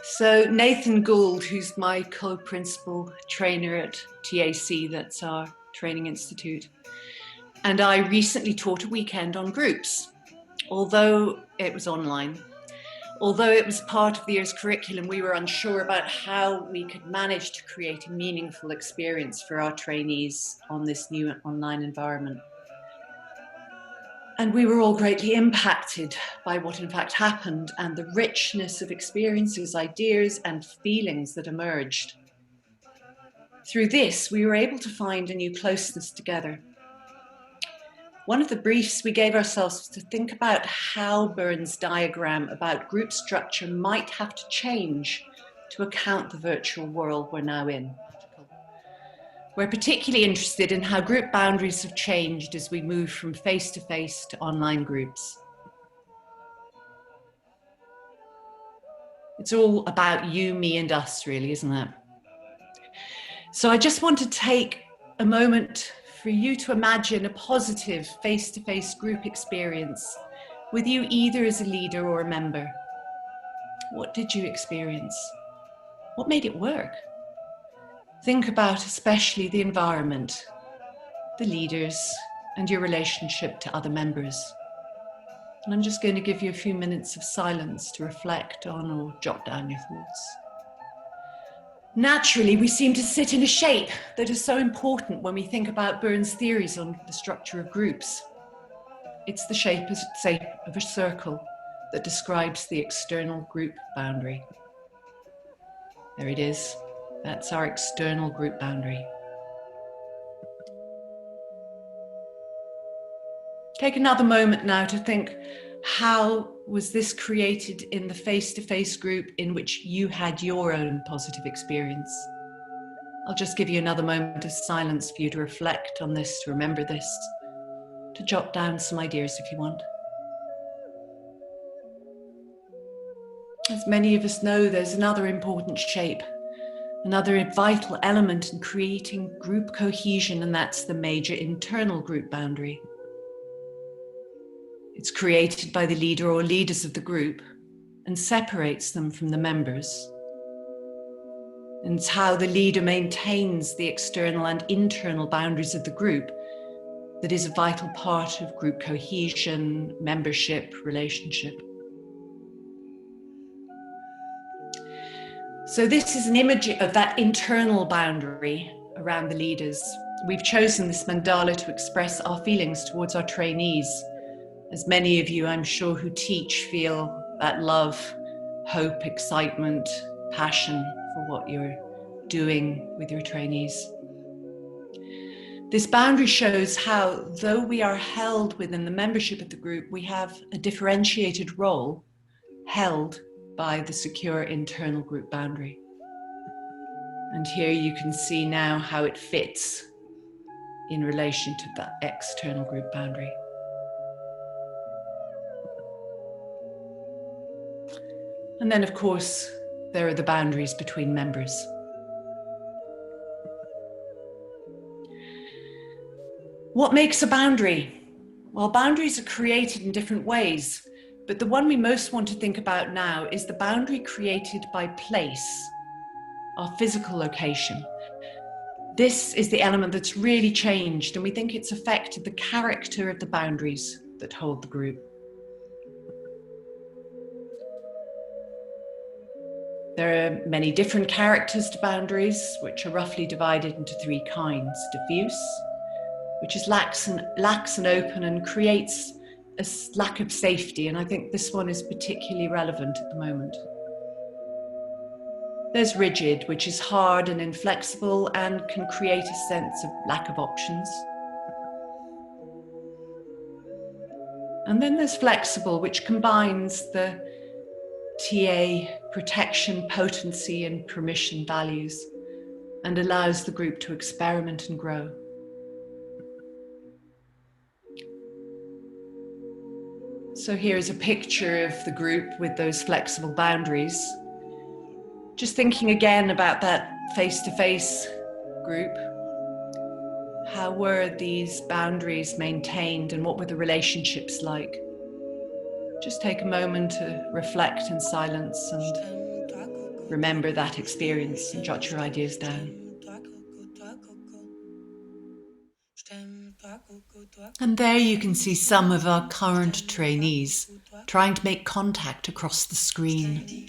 So Nathan Gould, who's my co-principal trainer at TAC, that's our training institute, and I recently taught a weekend on groups, although it was online. Although it was part of the year's curriculum, we were unsure about how we could manage to create a meaningful experience for our trainees on this new online environment. And we were all greatly impacted by what in fact happened and the richness of experiences, ideas, and feelings that emerged. Through this, we were able to find a new closeness together. One of the briefs we gave ourselves was to think about how Byrne's diagram about group structure might have to change to account the virtual world we're now in. We're particularly interested in how group boundaries have changed as we move from face-to-face to online groups. It's all about you, me, and us, really, isn't it? So I just want to take a moment for you to imagine a positive face-to-face group experience with you either as a leader or a member. What did you experience? What made it work? Think about especially the environment, the leaders, and your relationship to other members. And I'm just going to give you a few minutes of silence to reflect on or jot down your thoughts. Naturally, we seem to sit in a shape that is so important when we think about Byrne's theories on the structure of groups. It's the shape of a circle that describes the external group boundary. There it is. That's our external group boundary. Take another moment now to think, how was this created in the face-to-face group in which you had your own positive experience? I'll just give you another moment of silence for you to reflect on this, to remember this, to jot down some ideas if you want. As many of us know, there's another important shape, another vital element in creating group cohesion, and that's the major internal group boundary. It's created by the leader or leaders of the group and separates them from the members. And it's how the leader maintains the external and internal boundaries of the group that is a vital part of group cohesion, membership, relationship. So this is an image of that internal boundary around the leaders. We've chosen this mandala to express our feelings towards our trainees. As many of you, I'm sure, who teach feel that love, hope, excitement, passion for what you're doing with your trainees. This boundary shows how, though we are held within the membership of the group, we have a differentiated role held by the secure internal group boundary. And here you can see now how it fits in relation to that external group boundary. And then, of course, there are the boundaries between members. What makes a boundary? Well, boundaries are created in different ways, but the one we most want to think about now is the boundary created by place, our physical location. This is the element that's really changed, and we think it's affected the character of the boundaries that hold the group. There are many different characters to boundaries, which are roughly divided into three kinds. Diffuse, which is lax and open and creates a lack of safety, and I think this one is particularly relevant at the moment. There's rigid, which is hard and inflexible and can create a sense of lack of options. And then there's flexible, which combines the TA, protection, potency, and permission values, and allows the group to experiment and grow. So here's a picture of the group with those flexible boundaries. Just thinking again about that face-to-face group, How were these boundaries maintained and what were the relationships like? Just take a moment to reflect in silence and remember that experience and jot your ideas down. And there you can see some of our current trainees trying to make contact across the screen.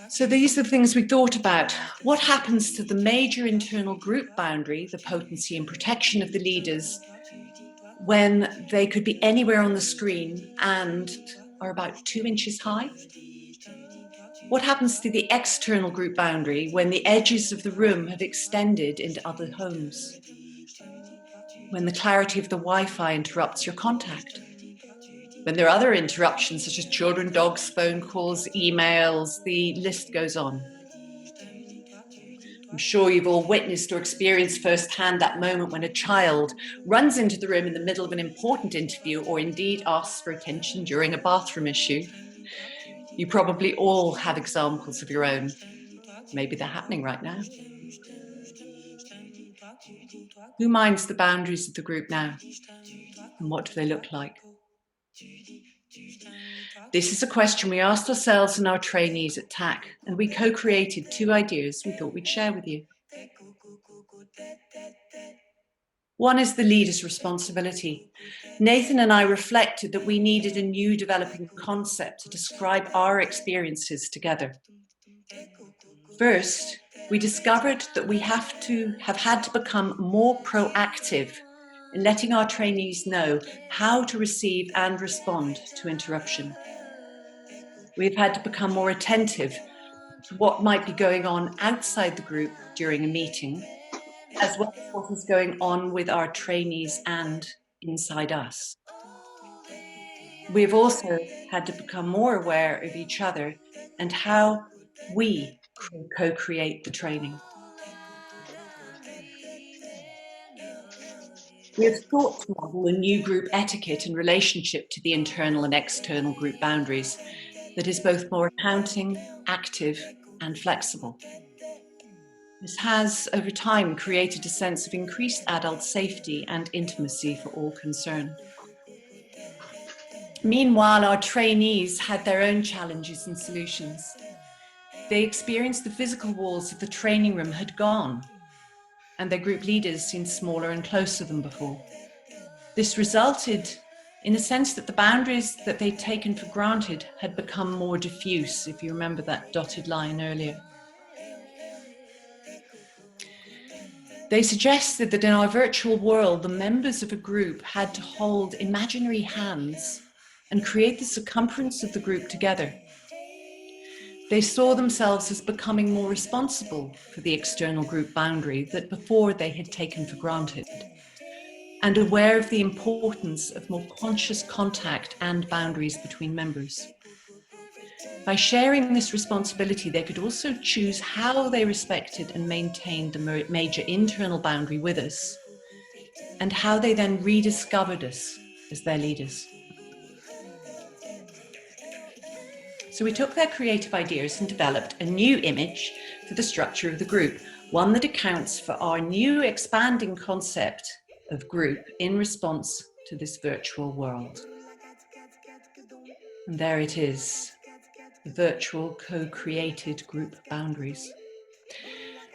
So these are the things we thought about. What happens to the major internal group boundary, the potency and protection of the leaders, when they could be anywhere on the screen and are about 2 inches high? What happens to the external group boundary when the edges of the room have extended into other homes? When the clarity of the Wi-Fi interrupts your contact? When there are other interruptions such as children, dogs, phone calls, emails, the list goes on. I'm sure you've all witnessed or experienced firsthand that moment when a child runs into the room in the middle of an important interview or indeed asks for attention during a bathroom issue. You probably all have examples of your own. Maybe they're happening right now. Who minds the boundaries of the group now? And what do they look like? This is a question we asked ourselves and our trainees at TAC, and we co-created 2 ideas we thought we'd share with you. One is the leader's responsibility. Nathan and I reflected that we needed a new developing concept to describe our experiences together. First, we discovered that we have had to become more proactive in letting our trainees know how to receive and respond to interruption. We've had to become more attentive to what might be going on outside the group during a meeting, as well as what is going on with our trainees and inside us. We've also had to become more aware of each other and how we co-create the training. We have sought to model a new group etiquette in relationship to the internal and external group boundaries that is both more accounting, active, and flexible. This has, over time, created a sense of increased adult safety and intimacy for all concerned. Meanwhile, our trainees had their own challenges and solutions. They experienced the physical walls of the training room had gone, and their group leaders seemed smaller and closer than before. This resulted in a sense that the boundaries that they'd taken for granted had become more diffuse, if you remember that dotted line earlier. They suggested that in our virtual world, the members of a group had to hold imaginary hands and create the circumference of the group together. They saw themselves as becoming more responsible for the external group boundary that before they had taken for granted, and aware of the importance of more conscious contact and boundaries between members. By sharing this responsibility, they could also choose how they respected and maintained the major internal boundary with us, and how they then rediscovered us as their leaders. So we took their creative ideas and developed a new image for the structure of the group, one that accounts for our new expanding concept of group in response to this virtual world. And there it is, the virtual co-created group boundaries.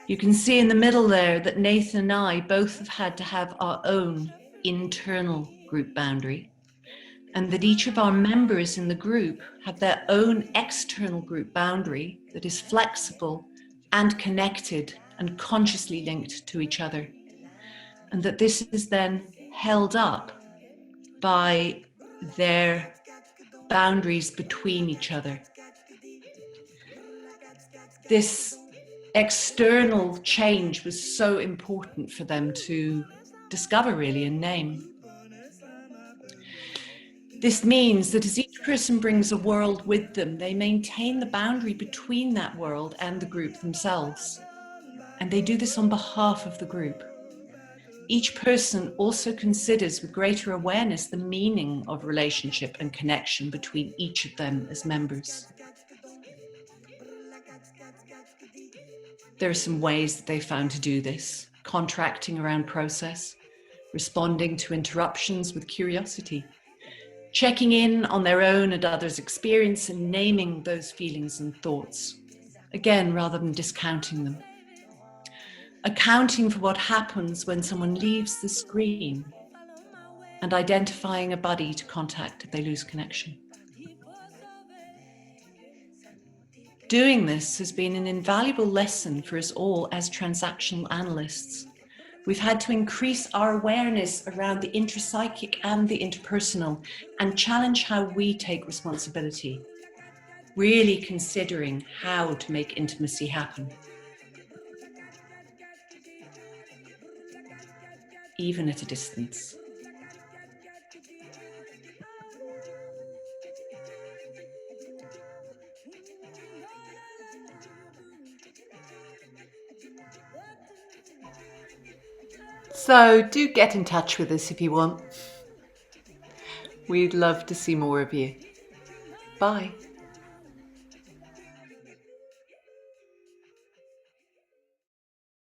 You can see in the middle there that Nathan and I both have had to have our own internal group boundary, and that each of our members in the group have their own external group boundary that is flexible and connected and consciously linked to each other. And that this is then held up by their boundaries between each other. This external change was so important for them to discover, really, and name. This means that as each person brings a world with them, they maintain the boundary between that world and the group themselves. And they do this on behalf of the group. Each person also considers with greater awareness the meaning of relationship and connection between each of them as members. There are some ways that they found to do this: contracting around process, responding to interruptions with curiosity, checking in on their own and others' experience and naming those feelings and thoughts, again, rather than discounting them. Accounting for what happens when someone leaves the screen and identifying a buddy to contact if they lose connection. Doing this has been an invaluable lesson for us all as transactional analysts. We've had to increase our awareness around the intrapsychic and the interpersonal and challenge how we take responsibility, really considering how to make intimacy happen, even at a distance. So do get in touch with us if you want. We'd love to see more of you. Bye.